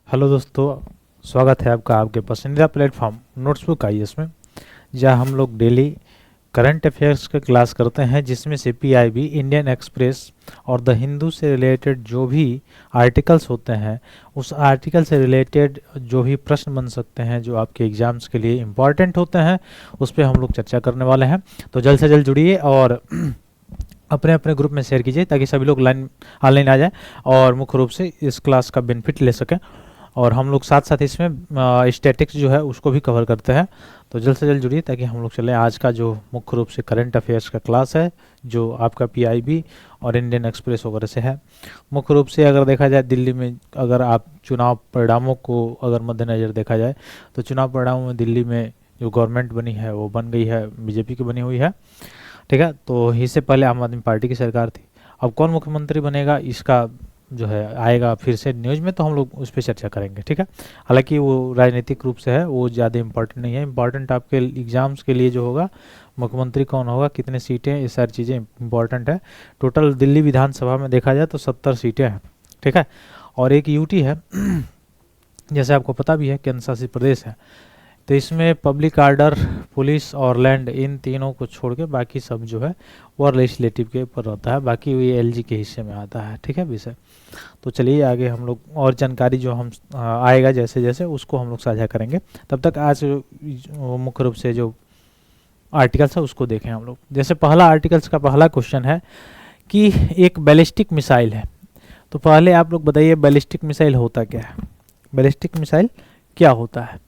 Hello दोस्तों, स्वागत है आपका आपके पसंदीदा प्लेटफॉर्म नोट्सबुक आईएएस में, जहां हम लोग डेली करंट अफेयर्स का क्लास करते हैं, जिसमें से पीआईबी, इंडियन एक्सप्रेस और द हिंदू से रिलेटेड जो भी आर्टिकल्स होते हैं, उस आर्टिकल से रिलेटेड जो भी प्रश्न बन सकते हैं जो आपके एग्जाम्स के लिए इम्पॉर्टेंट होते हैं, उस पर हम लोग चर्चा करने वाले हैं। तो जल्द से जल्द जुड़िए और अपने अपने ग्रुप में शेयर कीजिए ताकि सभी लोग ऑनलाइन आ जाए और मुख्य रूप से इस क्लास का बेनिफिट ले सकें। और हम लोग साथ साथ इसमें स्टैटिक्स जो है उसको भी कवर करते हैं। तो जल्द से जल्द जुड़िए ताकि हम लोग चलें। आज का जो मुख्य रूप से करंट अफेयर्स का क्लास है, जो आपका पीआईबी और इंडियन एक्सप्रेस वगैरह से है। मुख्य रूप से अगर देखा जाए दिल्ली में, अगर आप चुनाव परिणामों को अगर मद्देनज़र देखा जाए, तो चुनाव परिणामों में दिल्ली में जो गवर्नमेंट बनी है वो बन गई है, बीजेपी की बनी हुई है। ठीक है, तो इससे पहले आम आदमी पार्टी की सरकार थी। अब कौन मुख्यमंत्री बनेगा इसका जो है आएगा फिर से न्यूज़ में, तो हम लोग उस पर चर्चा करेंगे। ठीक है, हालांकि वो राजनीतिक रूप से है, वो ज़्यादा इंपॉर्टेंट नहीं है। इंपॉर्टेंट आपके एग्जाम्स के लिए जो होगा, मुख्यमंत्री कौन होगा, कितने सीटें, ये सारी चीज़ें इंपॉर्टेंट है। टोटल दिल्ली विधानसभा में देखा जाए तो 70 सीटें हैं। ठीक है, और एक यूटी है जैसे आपको पता भी है, केंद्र शासित प्रदेश है। तो इसमें पब्लिक आर्डर, पुलिस और लैंड, इन तीनों को छोड़ के बाकी सब जो है वो लेजिस्लेटिव के ऊपर रहता है, बाकी ये एलजी के हिस्से में आता है। ठीक है विषय। तो चलिए आगे हम लोग और जानकारी जो हम आएगा जैसे जैसे उसको हम लोग साझा करेंगे। तब तक आज मुख्य रूप से जो आर्टिकल्स है उसको देखें हम लोग। जैसे पहला आर्टिकल्स का पहला क्वेश्चन है कि एक बैलिस्टिक मिसाइल है। तो पहले आप लोग बताइए बैलिस्टिक मिसाइल होता क्या है, बैलिस्टिक मिसाइल क्या होता है।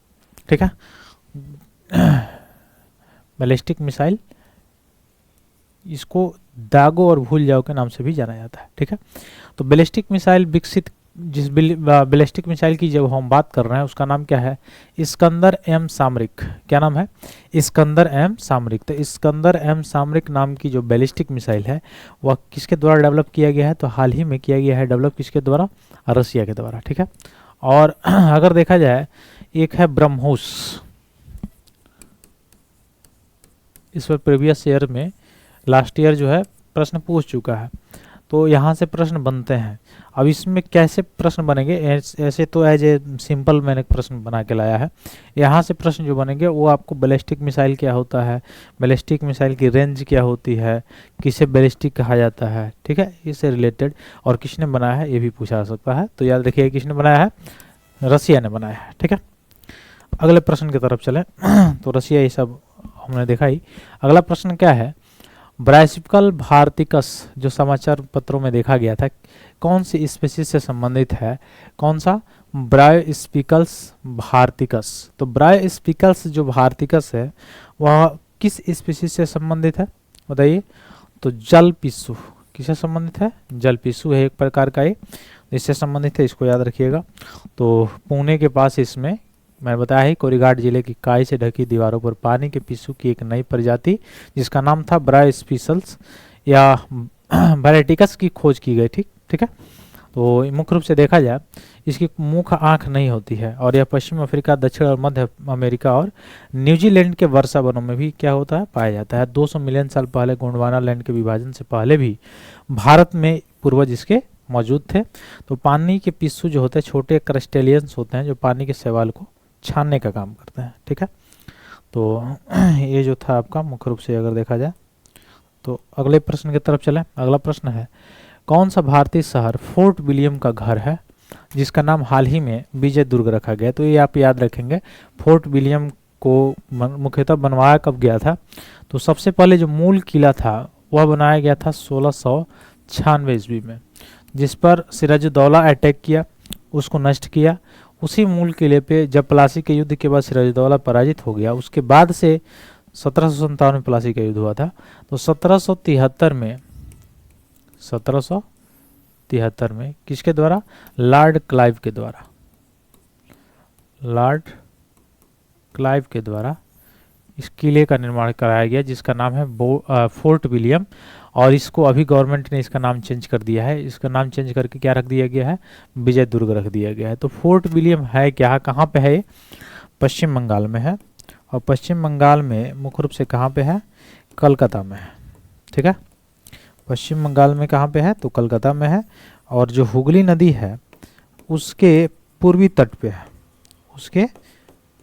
ठीक है, बैलिस्टिक मिसाइल, इसको दागो और भूल जाओ के नाम से भी जाना जाता है। ठीक है, तो बैलिस्टिक मिसाइल विकसित, जिस बैलिस्टिक मिसाइल की जब हम बात कर रहे हैं उसका नाम क्या है, इस्कंदर एम सामरिक। क्या नाम है, इस्कंदर एम सामरिक। तो इस्कंदर एम सामरिक नाम की जो बैलिस्टिक मिसाइल है वह किसके द्वारा डेवलप किया गया है, तो हाल ही में किया गया है डेवलप, किसके द्वारा, रसिया के द्वारा। ठीक है, और अगर देखा जाए एक है ब्रह्मोस, इस पर प्रीवियस ईयर में, लास्ट ईयर जो है प्रश्न पूछ चुका है, तो यहाँ से प्रश्न बनते हैं। अब इसमें कैसे प्रश्न बनेंगे, ऐसे तो एज ए सिंपल मैंने प्रश्न बना के लाया है। यहाँ से प्रश्न जो बनेंगे वो आपको बैलिस्टिक मिसाइल क्या होता है, बैलिस्टिक मिसाइल की रेंज क्या होती है, किसे बैलिस्टिक कहा जाता है, ठीक है, इससे रिलेटेड, और किसने बनाया है ये भी पूछा जा सकता है। तो याद रखिए किसने बनाया है, रसिया ने बनाया है। ठीक है, अगले प्रश्न की तरफ चलें। तो रसिया ये सब हमने देखा ही। अगला प्रश्न क्या है, ब्रासिकल भारतिकस जो समाचार पत्रों में देखा गया था, कौन सी स्पीसीज से संबंधित है, कौन सा, ब्रायोस्पिकल्स भारतिकस। तो ब्रायोस्पिकल्स जो भारतिकस है वह किस स्पीसीज से संबंधित है बताइए, तो जल पिस्सू। किससे संबंधित है, जल पिस्सू है एक प्रकार का, ये इससे संबंधित है, इसको याद रखिएगा। तो पुणे के पास इसमें मैंने बताया है, कोरीघाट जिले की काई से ढकी दीवारों पर पानी के पिस्सू की एक नई प्रजाति जिसका नाम था ब्रायोस्पिकल्स या वैराटिकस की खोज की गई। ठीक है, तो मुख्य रूप से देखा जाए इसकी मुख आंख नहीं होती है, और यह पश्चिम अफ्रीका, दक्षिण और मध्य अमेरिका और न्यूजीलैंड के वर्षा वनों में भी क्या होता है, पाया जाता है। 200 मिलियन साल पहले गोंडवाना लैंड के विभाजन से पहले भी भारत में पूर्वज इसके मौजूद थे। तो पानी के पिस्सू जो होते हैं छोटे क्रस्टेलियंस होते हैं जो पानी के शैवाल को छानने का काम करते हैं। ठीक है, तो ये जो था आपका मुख्य रूप से अगर देखा जाए। तो अगले प्रश्न की तरफ चलें। अगला प्रश्न है, कौन सा भारतीय शहर फोर्ट विलियम का घर है जिसका नाम हाल ही में विजय दुर्ग रखा गया। तो ये आप याद रखेंगे, फोर्ट विलियम को मुख्यतः बनवाया कब गया था, तो सबसे पहले जो मूल किला था वह बनाया गया था 1696 ईस्वी में, जिस पर सिराजुद्दौला अटैक किया, उसको नष्ट किया। उसी मूल किले पे जब प्लासी के युद्ध के बाद सिराजुद्दौला पराजित हो गया, उसके बाद से 1757 में प्लासी का युद्ध हुआ था। तो 1773 में किसके द्वारा, लॉर्ड क्लाइव के द्वारा, लॉर्ड क्लाइव के द्वारा इस किले का निर्माण कराया गया जिसका नाम है फोर्ट विलियम। और इसको अभी गवर्नमेंट ने इसका नाम चेंज कर दिया है, इसका नाम चेंज करके क्या रख दिया गया है, विजय दुर्ग रख दिया गया है। तो फोर्ट विलियम है क्या, कहाँ पे है ये, पश्चिम बंगाल में है, और पश्चिम बंगाल में मुख्य रूप से कहाँ पे है, कलकत्ता में है। ठीक है, पश्चिम बंगाल में कहाँ पे है, तो कलकत्ता में है। और जो हुगली नदी है उसके पूर्वी तट पे है, उसके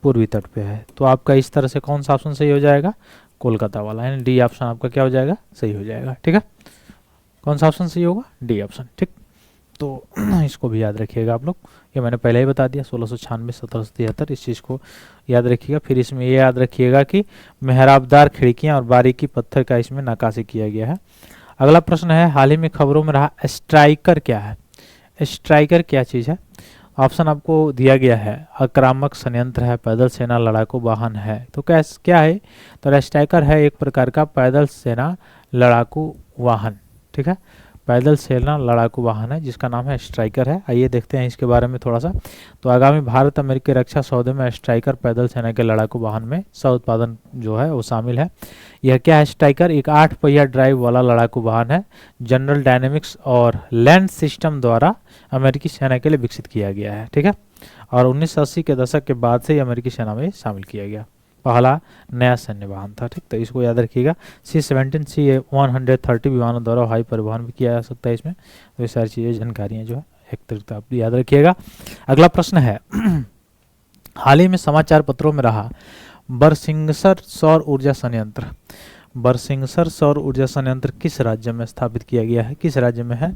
पूर्वी तट पे है। तो आपका इस तरह से कौन सा ऑप्शन सही हो जाएगा, कोलकाता वाला, यानी डी ऑप्शन आपका क्या हो जाएगा, सही हो जाएगा। ठीक है, कौन सा ऑप्शन सही होगा, डी ऑप्शन। ठीक, तो इसको भी याद रखिएगा आप लोग, ये मैंने पहले ही बता दिया, 1696 1773 इस चीज़ को याद रखिएगा। फिर इसमें ये याद रखिएगा कि मेहराबदार खिड़कियां और बारीकी पत्थर का इसमें नक्काशी किया गया है। अगला प्रश्न है, हाल ही में खबरों में रहा स्ट्राइकर क्या है। स्ट्राइकर क्या चीज़ है, ऑप्शन आपको दिया गया है, आक्रामक संयंत्र है, पैदल सेना, लड़ाकू वाहन है। तो क्या है, तो स्ट्राइकर है एक प्रकार का पैदल सेना लड़ाकू वाहन। ठीक है, पैदल सेना लड़ाकू वाहन है जिसका नाम है स्ट्राइकर है। आइए देखते हैं इसके बारे में थोड़ा सा। तो आगामी भारत अमेरिकी रक्षा सौदे में स्ट्राइकर पैदल सेना के लड़ाकू वाहन में सह उत्पादन जो है वो शामिल है। यह क्या है, स्ट्राइकर एक 8 पहिया ड्राइव वाला लड़ाकू वाहन है, जनरल डायनेमिक्स और लैंड सिस्टम द्वारा अमेरिकी सेना के लिए विकसित किया गया है। ठीक है, और 1980 के दशक के बाद से ही अमेरिकी सेना में शामिल किया गया, पहला नया सैन्य वाहन था। ठीक, तो इसको याद रखिएगा। C-17 C-130 विमानों द्वारा हवाई परिवहन भी किया जा सकता है इसमें। तो ये सारी चीज़ें जानकारियाँ जो है एक तरीके आप याद रखिएगा। अगला प्रश्न है, हाल ही में समाचार पत्रों में रहा बरसिंगसर सौर ऊर्जा संयंत्र। बरसिंगसर सौर ऊर्जा संयंत्र किस राज्य में स्थापित किया गया है, किस राज्य में है,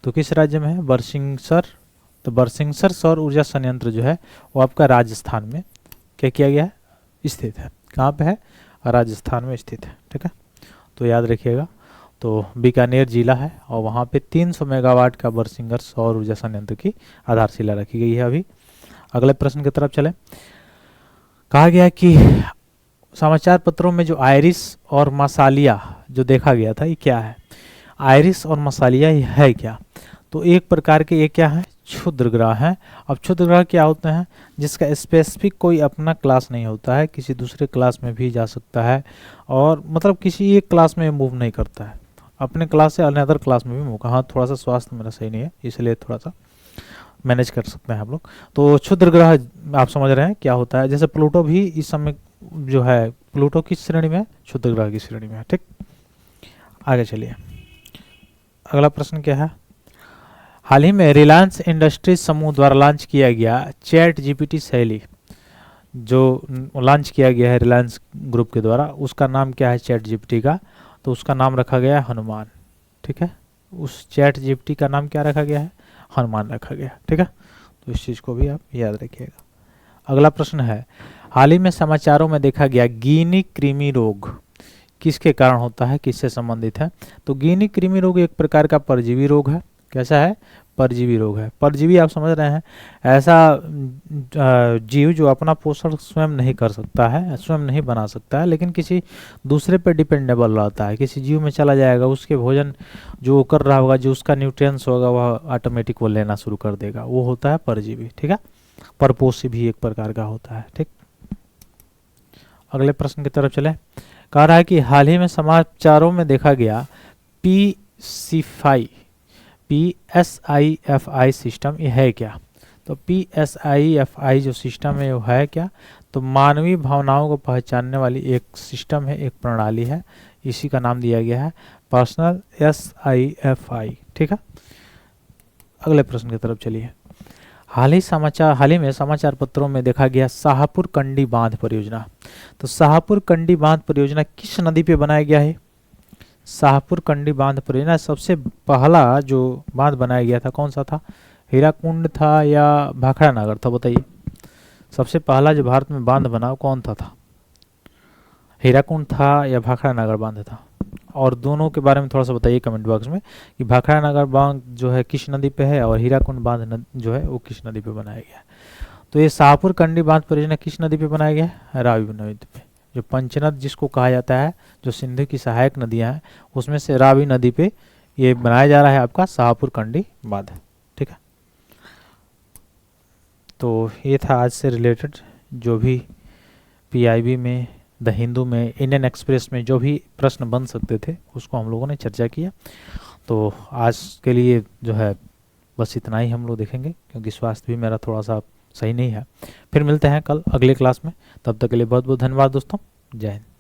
तो किस राज्य में है बरसिंगसर। तो बरसिंगसर सौर ऊर्जा संयंत्र जो है वो आपका राजस्थान में क्या किया गया है, स्थित है। कहाँ पे है, राजस्थान में स्थित है। ठीक है, तो याद रखिएगा। तो बीकानेर जिला है और वहाँ पे 300 मेगावाट का बरसिंगर सौर ऊर्जा संयंत्र की आधारशिला रखी गई है। अभी अगले प्रश्न की तरफ चले। कहा गया कि समाचार पत्रों में जो आयरिस और मसालिया जो देखा गया था ये क्या है, आयरिस और मसालिया ये है क्या, तो एक प्रकार के ये क्या है, क्षुद्र ग्रह हैं। अब क्षुद्र ग्रह क्या होते हैं, जिसका स्पेसिफिक कोई अपना क्लास नहीं होता है, किसी दूसरे क्लास में भी जा सकता है, और मतलब किसी एक क्लास में मूव नहीं करता है, अपने क्लास से अनदर क्लास में भी मूव। हाँ, थोड़ा सा स्वास्थ्य मेरा सही नहीं है इसलिए थोड़ा सा मैनेज कर सकते हैं आप लोग। तो क्षुद्र ग्रह आप समझ रहे हैं क्या होता है, जैसे प्लूटो भी इस समय जो है, प्लूटो किस श्रेणी में है, क्षुद्र ग्रह की श्रेणी में है। ठीक, आगे चलिए। अगला प्रश्न क्या है, हाल ही में रिलायंस इंडस्ट्रीज समूह द्वारा लॉन्च किया गया चैट जीपीटी शैली जो लॉन्च किया गया है रिलायंस ग्रुप के द्वारा, उसका नाम क्या है चैट जीपीटी का, तो उसका नाम रखा गया है हनुमान। ठीक है, उस चैट जीपीटी का नाम क्या रखा गया है, हनुमान रखा गया। ठीक है, तो इस चीज़ को भी आप याद रखिएगा। अगला प्रश्न है, हाल ही में समाचारों में देखा गया गिनी कृमि रोग किसके कारण होता है, किससे संबंधित है, तो गिनी कृमि रोग एक प्रकार का परजीवी रोग है। कैसा है, परजीवी रोग है। परजीवी आप समझ रहे हैं, ऐसा जीव जो अपना पोषण स्वयं नहीं कर सकता है, स्वयं नहीं बना सकता है, लेकिन किसी दूसरे पर डिपेंडेबल रहता है, किसी जीव में चला जाएगा, उसके भोजन जो वो कर रहा होगा, जो उसका न्यूट्रिएंट्स होगा वह ऑटोमेटिक वो लेना शुरू कर देगा, वो होता है परजीवी। ठीक है, परपोषी भी एक प्रकार का होता है। ठीक, अगले प्रश्न की तरफ चले। कह रहा है कि हाल ही में समाचारों में देखा गया PSIFI सिस्टम ये है क्या, तो PSIFI जो सिस्टम है वो है क्या, तो मानवीय भावनाओं को पहचानने वाली एक सिस्टम है, एक प्रणाली है, इसी का नाम दिया गया है पर्सनल SIFI। ठीक है, अगले प्रश्न की तरफ चलिए। हाल ही में समाचार पत्रों में देखा गया शाहपुर कंडी बांध परियोजना। तो शाहपुर कंडी बांध परियोजना किस नदी पे बनाया गया है, शाहपुर कंडी बांध परियोजना सबसे पहला जो बांध बनाया गया था कौन सा था, हीराकुंड था या भाखड़ा नगर था, बताइए। सबसे पहला जो भारत में बांध बना कौन था, हीराकुंड था या भाखड़ा नगर बांध था, और दोनों के बारे में थोड़ा सा बताइए कमेंट बॉक्स में कि भाखड़ा नगर बांध जो है किस नदी पे है और हीराकुंड बांध जो है वो किस नदी पे बनाया गया है। तो ये शाहपुर कंडी बांध परियोजना किस नदी पे बनाया गया है, रावी नदी पे, जो पंचनद जिसको कहा जाता है, जो सिंधु की सहायक नदियां हैं उसमें से रावी नदी पे ये बनाया जा रहा है आपका शाहपुर कंडी बांध। ठीक है, तो ये था आज से रिलेटेड जो भी PIB में, द हिंदू में, इंडियन एक्सप्रेस में जो भी प्रश्न बन सकते थे उसको हम लोगों ने चर्चा किया। तो आज के लिए जो है बस इतना ही हम लोग देखेंगे, क्योंकि स्वास्थ्य भी मेरा थोड़ा सा सही नहीं है। फिर मिलते हैं कल अगले क्लास में, तब तक के लिए बहुत बहुत धन्यवाद दोस्तों, जय हिंद।